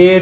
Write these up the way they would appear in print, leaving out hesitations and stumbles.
A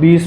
22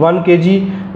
1 kg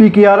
PKR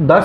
10